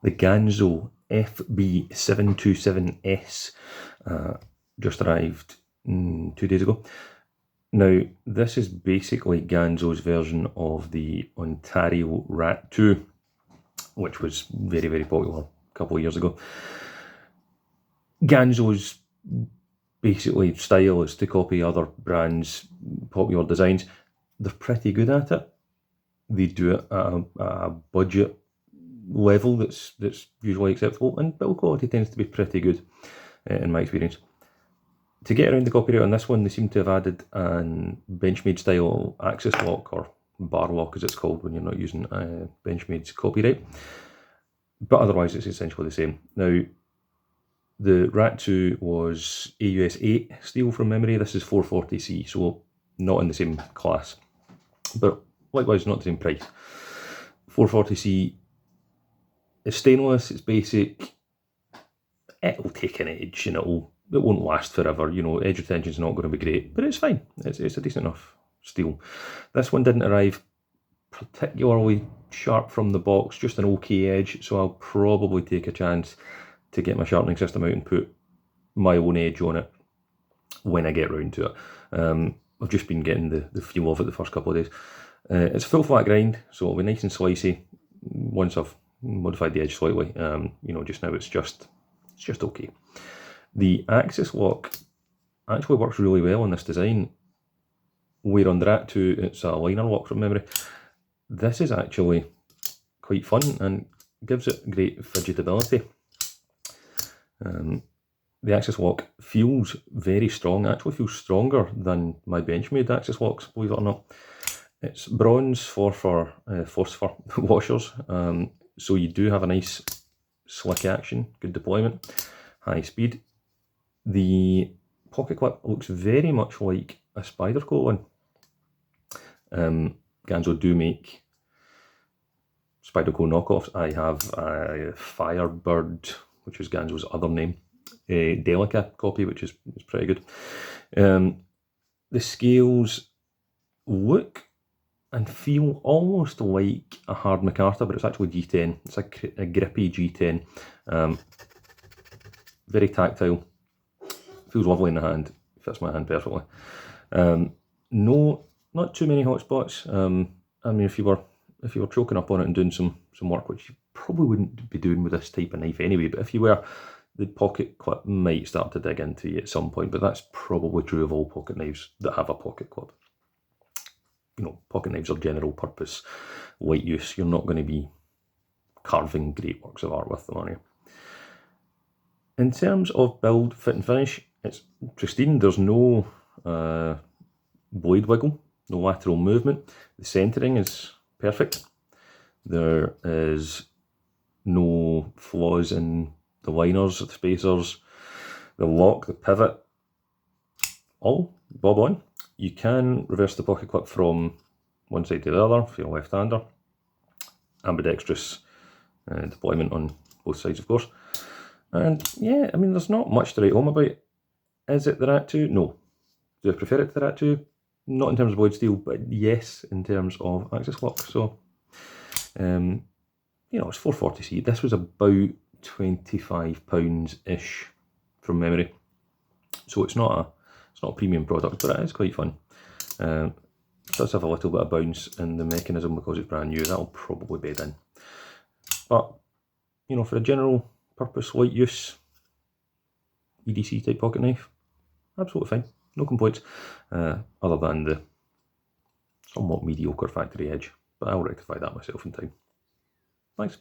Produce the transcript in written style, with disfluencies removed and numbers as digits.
The Ganzo FB727S just arrived 2 days ago. Now, this is basically Ganzo's version of the Ontario Rat 2, which was very, very popular a couple of years ago. Ganzo's basically style is to copy other brands' popular designs. They're pretty good at it. They do it at a budget level that's usually acceptable, and build quality tends to be pretty good in my experience. To get around the copyright on this one, they seem to have added an Benchmade style axis lock, or bar lock as it's called when you're not using Benchmade's copyright. But otherwise it's essentially the same. Now, the Rat 2 was AUS 8 steel from memory. This is 440C, so not in the same class. But likewise, not the same price. 440C is stainless, it's basic, it'll take an edge and it won't last forever. You know, edge retention's not going to be great, but it's fine. It's a decent enough steel. This one didn't arrive particularly sharp from the box, just an okay edge, so I'll probably take a chance to get my sharpening system out and put my own edge on it when I get round to it. I've just been getting the feel of it the first couple of days. It's full flat grind, so it'll be nice and slicey once I've modified the edge slightly. You know, just now it's just okay. The axis lock actually works really well on this design, where on the Rat 2 it's a liner lock from memory. This is actually quite fun and gives it great fidgetability. The axis lock feels very strong, actually feels stronger than my Benchmade axis locks, believe it or not. It's bronze phosphor washers, so you do have a nice slick action, good deployment, high speed. The pocket clip looks very much like a Spyderco one. Ganzo do make Spyderco knockoffs. I have a Firebird, which is Ganzo's other name, a Delica copy, which is pretty good. The scales look and feel almost like a hard micarta, but it's actually G10. It's a grippy G10. Very tactile. Feels lovely in the hand. Fits my hand perfectly. No, not too many hot spots. I mean, if you were choking up on it and doing some work, which you probably wouldn't be doing with this type of knife anyway, but if you were, the pocket clip might start to dig into you at some point, but that's probably true of all pocket knives that have a pocket clip. You know, pocket knives are general purpose, light use. You're not going to be carving great works of art with them, are you? In terms of build, fit and finish, it's pristine. There's no blade wiggle, no lateral movement. The centering is perfect. There is no flaws in the liners, the spacers, the lock, the pivot, all bob on. You can reverse the pocket clip from one side to the other if you're a left-hander. Ambidextrous deployment on both sides, of course. And yeah, I mean, there's not much to write home about. Is it the Rat 2? No. Do I prefer it to the Rat 2? Not in terms of blade steel, but yes, in terms of axis lock. So, you know, it's 440C. This was about £25-ish from memory. So it's not a premium product, but it is quite fun. It does have a little bit of bounce in the mechanism because it's brand new. That'll probably bed in. But, you know, for a general purpose, light use, EDC type pocket knife, absolutely fine. No complaints, other than the somewhat mediocre factory edge, but I'll rectify that myself in time. Thanks.